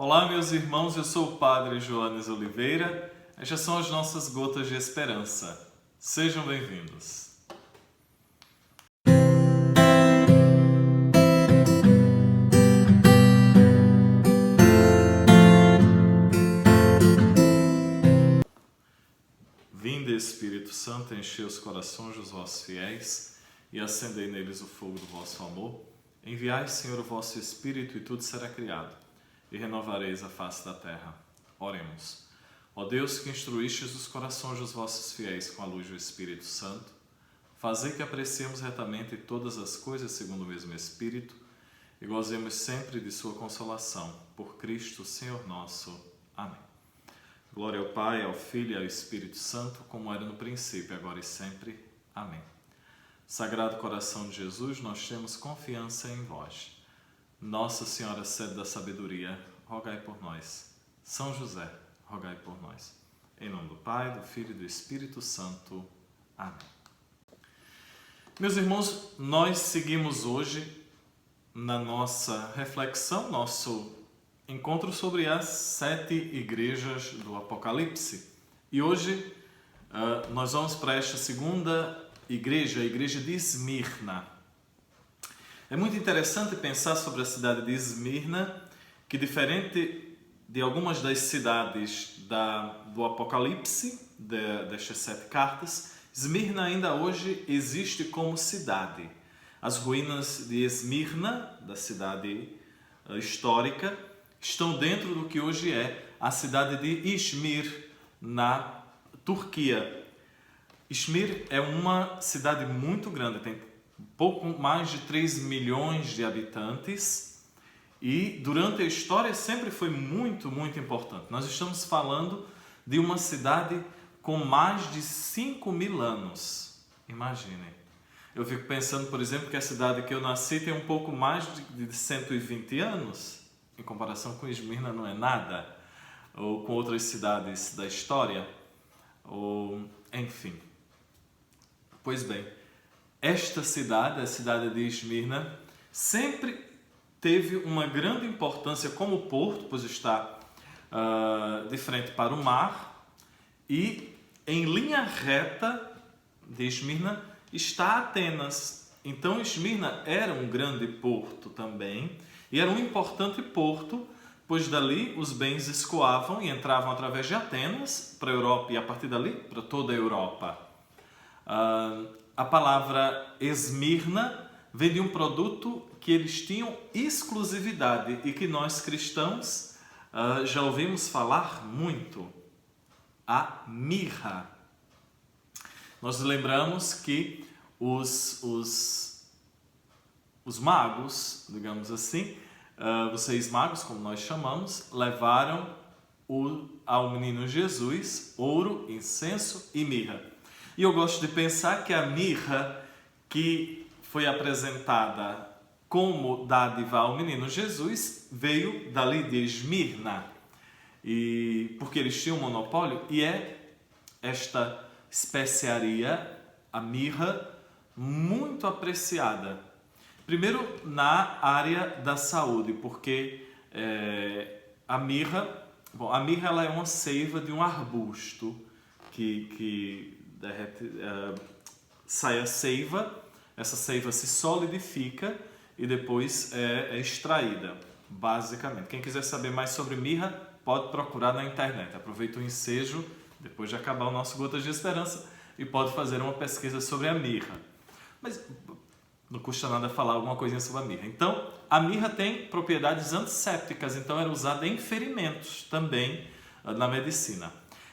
Olá, meus irmãos, eu sou o Padre Joanes Oliveira. Estas são as nossas gotas de esperança. Sejam bem-vindos. Vinde, Espírito Santo, enchei os corações dos vossos fiéis e acendei neles o fogo do vosso amor. Enviai, Senhor, o vosso Espírito e tudo será criado, e renovareis a face da terra. Oremos. Ó Deus, que instruístes os corações dos vossos fiéis com a luz do Espírito Santo, fazei que apreciemos retamente todas as coisas segundo o mesmo Espírito e gozemos sempre de sua consolação. Por Cristo, Senhor nosso. Amém. Glória ao Pai, ao Filho e ao Espírito Santo, como era no princípio, agora e sempre. Amém. Sagrado coração de Jesus, nós temos confiança em vós. Nossa Senhora, sede da sabedoria, rogai por nós. São José, rogai por nós. Em nome do Pai, do Filho e do Espírito Santo. Amém. Meus irmãos, nós seguimos hoje na nossa reflexão, nosso encontro sobre as 7 igrejas do Apocalipse. E hoje nós vamos para esta segunda igreja, a igreja de Esmirna. É muito interessante pensar sobre a cidade de Esmirna, que diferente de algumas das cidades do Apocalipse, destas 7 cartas, Esmirna ainda hoje existe como cidade. As ruínas de Esmirna, da cidade histórica, estão dentro do que hoje é a cidade de Izmir, na Turquia. Izmir é uma cidade muito grande, tem pouco mais de 3 milhões de habitantes e durante a história sempre foi muito, muito importante. Nós estamos falando de uma cidade com mais de 5.000 anos. Imaginem. Eu fico pensando, por exemplo, que a cidade que eu nasci tem um pouco mais de 120 anos. Em comparação com Esmirna não é nada. Ou com outras cidades da história. Ou, enfim. Pois bem, esta cidade, a cidade de Esmirna, sempre teve uma grande importância como porto, pois está de frente para o mar, e em linha reta de Esmirna está Atenas. Então Esmirna era um grande porto também, e era um importante porto, pois dali os bens escoavam e entravam através de Atenas para a Europa e a partir dali para toda a Europa. A palavra Esmirna vem de um produto que eles tinham exclusividade e que nós cristãos já ouvimos falar muito, a mirra. Nós lembramos que os magos, digamos assim, os 6 magos, como nós chamamos, levaram ao menino Jesus ouro, incenso e mirra. E eu gosto de pensar que a mirra que foi apresentada como dádiva ao menino Jesus veio dali de Esmirna, e porque eles tinham um monopólio, e é esta especiaria, a mirra, muito apreciada. Primeiro na área da saúde, porque a mirra ela é uma seiva de um arbusto que sai a seiva, essa seiva se solidifica e depois é extraída, basicamente. Quem quiser saber mais sobre mirra, pode procurar na internet. Aproveita o ensejo, depois de acabar o nosso Gotas de Esperança, e pode fazer uma pesquisa sobre a mirra. Mas não custa nada falar alguma coisinha sobre a mirra. Então, a mirra tem propriedades antissépticas, então era usada em ferimentos também na medicina.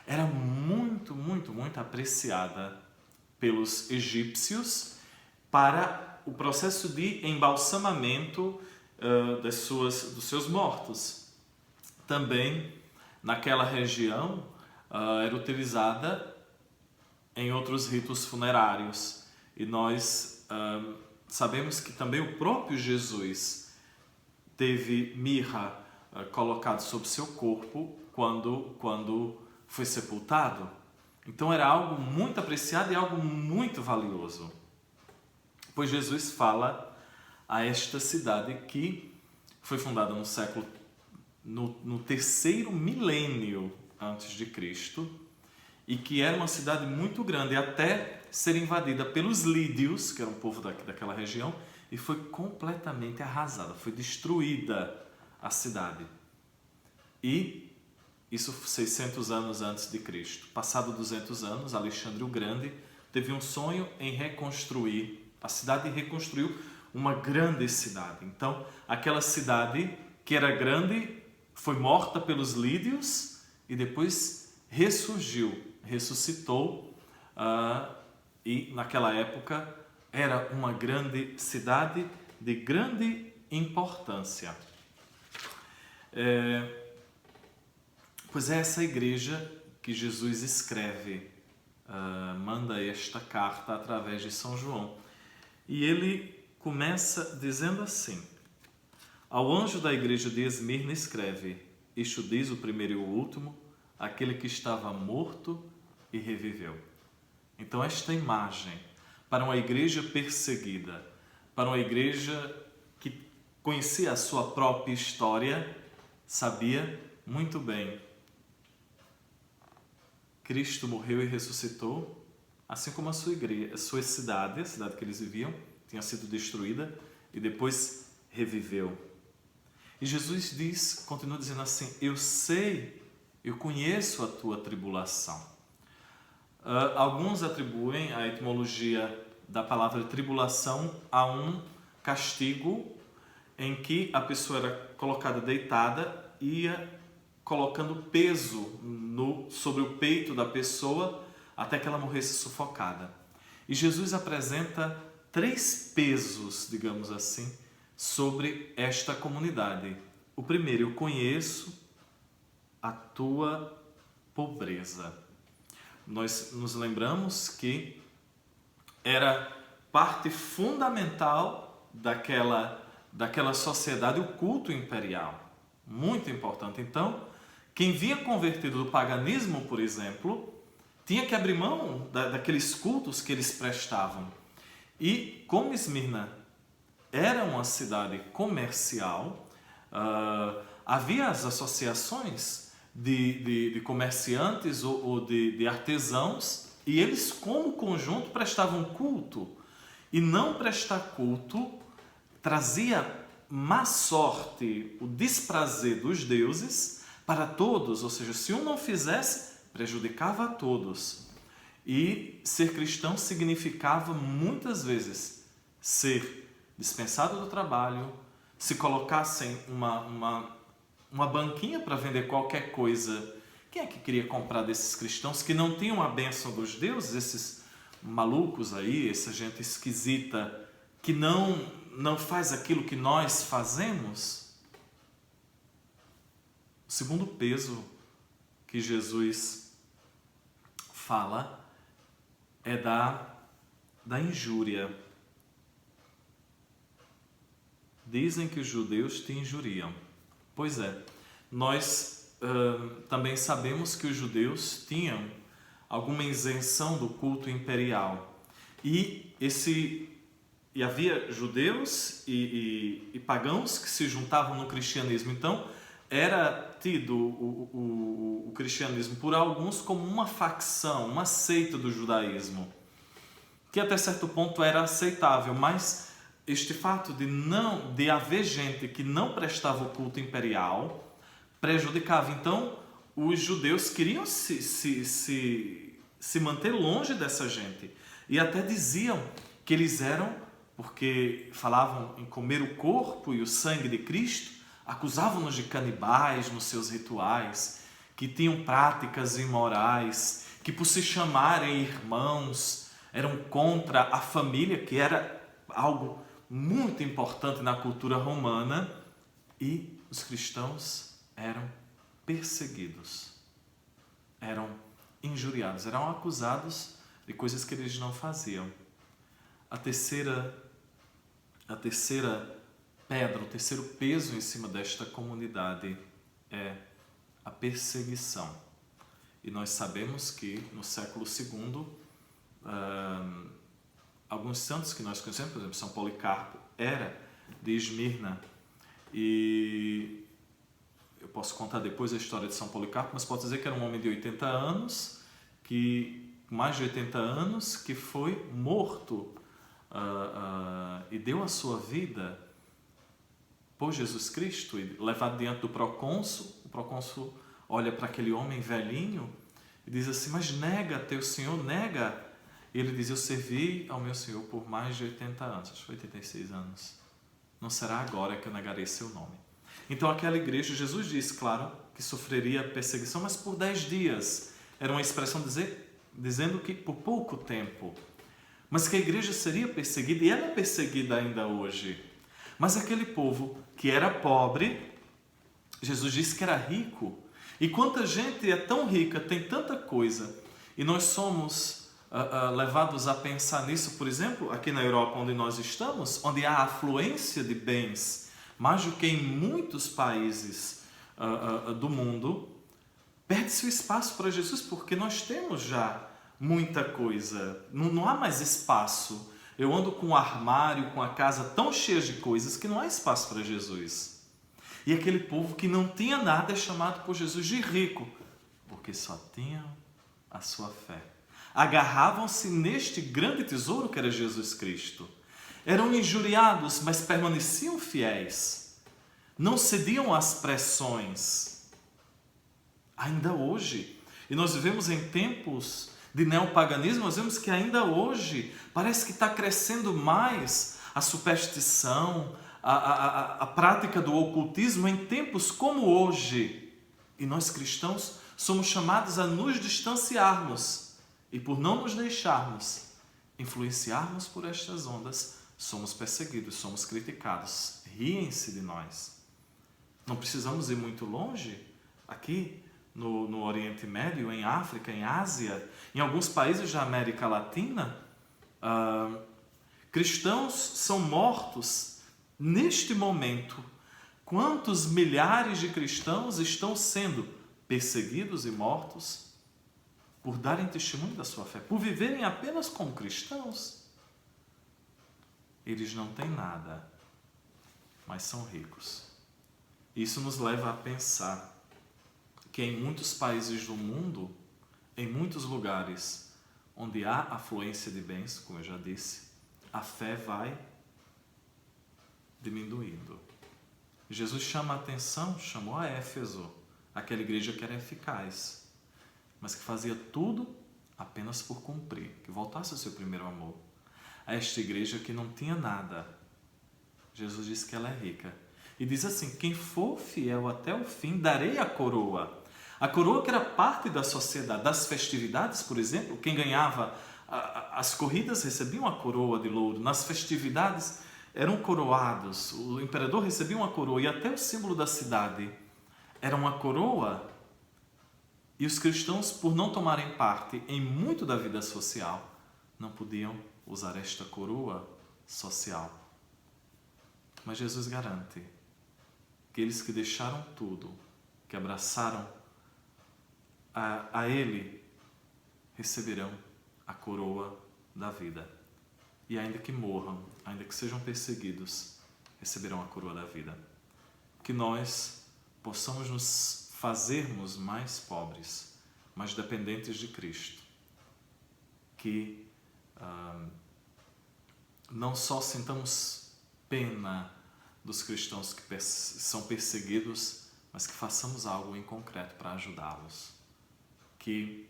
Era muito, muito, muito apreciada pelos egípcios para o processo de embalsamamento dos seus mortos. Também, naquela região, era utilizada em outros ritos funerários. E nós sabemos que também o próprio Jesus teve mirra colocado sobre seu corpo quando foi sepultado. Então era algo muito apreciado e algo muito valioso. Pois Jesus fala a esta cidade que foi fundada no século no terceiro milênio antes de Cristo, e que era uma cidade muito grande, até ser invadida pelos lídios, que era um povo daquela região, e foi completamente arrasada, foi destruída a cidade. E isso 600 anos antes de Cristo. Passado 200 anos, Alexandre o Grande teve um sonho em reconstruir a cidade e reconstruiu uma grande cidade. Então, aquela cidade que era grande foi morta pelos lídios e depois ressuscitou, e naquela época era uma grande cidade de grande importância. Pois é essa igreja que Jesus escreve, manda esta carta através de São João. E ele começa dizendo assim: ao anjo da igreja de Esmirna escreve: isto diz o primeiro e o último, aquele que estava morto e reviveu. Então esta imagem para uma igreja perseguida, para uma igreja que conhecia a sua própria história, sabia muito bem: Cristo morreu e ressuscitou, assim como a sua igreja, a sua cidade, a cidade que eles viviam, tinha sido destruída e depois reviveu. E Jesus continua dizendo assim: eu sei, eu conheço a tua tribulação. Alguns atribuem a etimologia da palavra tribulação a um castigo em que a pessoa era colocada deitada e ia colocando peso sobre o peito da pessoa até que ela morresse sufocada. E Jesus apresenta 3 pesos, digamos assim, sobre esta comunidade. O primeiro: eu conheço a tua pobreza. Nós nos lembramos que era parte fundamental daquela sociedade o culto imperial, muito importante. Então, quem vinha convertido do paganismo, por exemplo, tinha que abrir mão daqueles cultos que eles prestavam. E como Esmirna era uma cidade comercial, havia as associações de comerciantes ou de artesãos, e eles como conjunto prestavam culto. E não prestar culto trazia má sorte, o desprazer dos deuses para todos, ou seja, se um não fizesse, prejudicava a todos. E ser cristão significava muitas vezes ser dispensado do trabalho, se colocassem uma banquinha para vender qualquer coisa. Quem é que queria comprar desses cristãos que não tinham a bênção dos deuses, esses malucos aí, essa gente esquisita que não faz aquilo que nós fazemos? O segundo peso que Jesus fala é da injúria. Dizem que os judeus te injuriam. Pois é, nós também sabemos que os judeus tinham alguma isenção do culto imperial. E havia judeus e pagãos que se juntavam no cristianismo. Então, era tido o cristianismo por alguns como uma facção, uma seita do judaísmo, que até certo ponto era aceitável, mas este fato de haver gente que não prestava o culto imperial prejudicava. Então, os judeus queriam se manter longe dessa gente, e até diziam que eles eram, porque falavam em comer o corpo e o sangue de Cristo, acusavam-nos de canibais nos seus rituais, que tinham práticas imorais, que por se chamarem irmãos eram contra a família, que era algo muito importante na cultura romana. E os cristãos eram perseguidos, eram injuriados, eram acusados de coisas que eles não faziam. A terceira pedra, o terceiro peso em cima desta comunidade é a perseguição. E nós sabemos que no século II, alguns santos que nós conhecemos, por exemplo, São Policarpo, era de Esmirna. E posso contar depois a história de São Policarpo, mas posso dizer que era um homem de 80 anos, mais de 80 anos, que foi morto e deu a sua vida por Jesus Cristo, e levado diante do procônsul. O procônsul olha para aquele homem velhinho e diz assim: mas nega teu Senhor, nega. E ele diz: eu servi ao meu Senhor por mais de 80 anos, acho que foi 86 anos. Não será agora que eu negarei seu nome. Então aquela igreja, Jesus disse, claro, que sofreria perseguição, mas por 10 dias. Era uma expressão dizendo que por pouco tempo. Mas que a igreja seria perseguida, e ela é perseguida ainda hoje. Mas aquele povo que era pobre, Jesus disse que era rico. E quanta gente é tão rica, tem tanta coisa, e nós somos levados a pensar nisso, por exemplo, aqui na Europa, onde nós estamos, onde há afluência de bens, mais do que em muitos países do mundo, perde-se o espaço para Jesus, porque nós temos já muita coisa, não há mais espaço. Eu ando com um armário, com a casa tão cheia de coisas, que não há espaço para Jesus. E aquele povo que não tinha nada é chamado por Jesus de rico, porque só tinham a sua fé. Agarravam-se neste grande tesouro que era Jesus Cristo. Eram injuriados, mas permaneciam fiéis. Não cediam às pressões. Ainda hoje. E nós vivemos em tempos de neopaganismo, nós vemos que ainda hoje parece que está crescendo mais a superstição, a prática do ocultismo em tempos como hoje. E nós cristãos somos chamados a nos distanciarmos. E por não nos deixarmos influenciarmos por estas ondas, somos perseguidos, somos criticados, riem-se de nós. Não precisamos ir muito longe, aqui no Oriente Médio, em África, em Ásia, em alguns países da América Latina, cristãos são mortos neste momento. Quantos milhares de cristãos estão sendo perseguidos e mortos por darem testemunho da sua fé, por viverem apenas como cristãos? Eles não têm nada, mas são ricos. Isso nos leva a pensar que em muitos países do mundo, em muitos lugares onde há afluência de bens, como eu já disse, a fé vai diminuindo. Jesus chama a atenção, chamou a Éfeso, aquela igreja que era eficaz, mas que fazia tudo apenas por cumprir, que voltasse ao seu primeiro amor. A esta igreja que não tinha nada, Jesus disse que ela é rica. E diz assim: quem for fiel até o fim, darei a coroa. A coroa que era parte da sociedade, das festividades, por exemplo, quem ganhava as corridas recebia uma coroa de louro, nas festividades eram coroados, o imperador recebia uma coroa, e até o símbolo da cidade era uma coroa. E os cristãos, por não tomarem parte em muito da vida social, não podiam usar esta coroa social. Mas Jesus garante que aqueles que deixaram tudo, que abraçaram a Ele, receberão a coroa da vida. E ainda que morram, ainda que sejam perseguidos, receberão a coroa da vida. Que nós possamos nos fazermos mais pobres, mais dependentes de Cristo. Que não só sintamos pena dos cristãos que são perseguidos, mas que façamos algo em concreto para ajudá-los. Que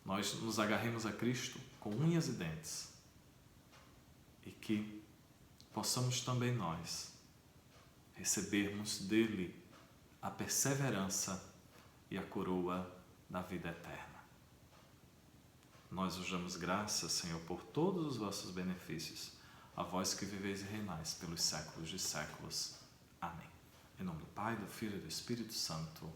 nós nos agarremos a Cristo com unhas e dentes e que possamos também nós recebermos dele a perseverança e a coroa da vida eterna. Nós vos damos graças, Senhor, por todos os vossos benefícios, a vós que viveis e reinais pelos séculos de séculos. Amém. Em nome do Pai, do Filho e do Espírito Santo.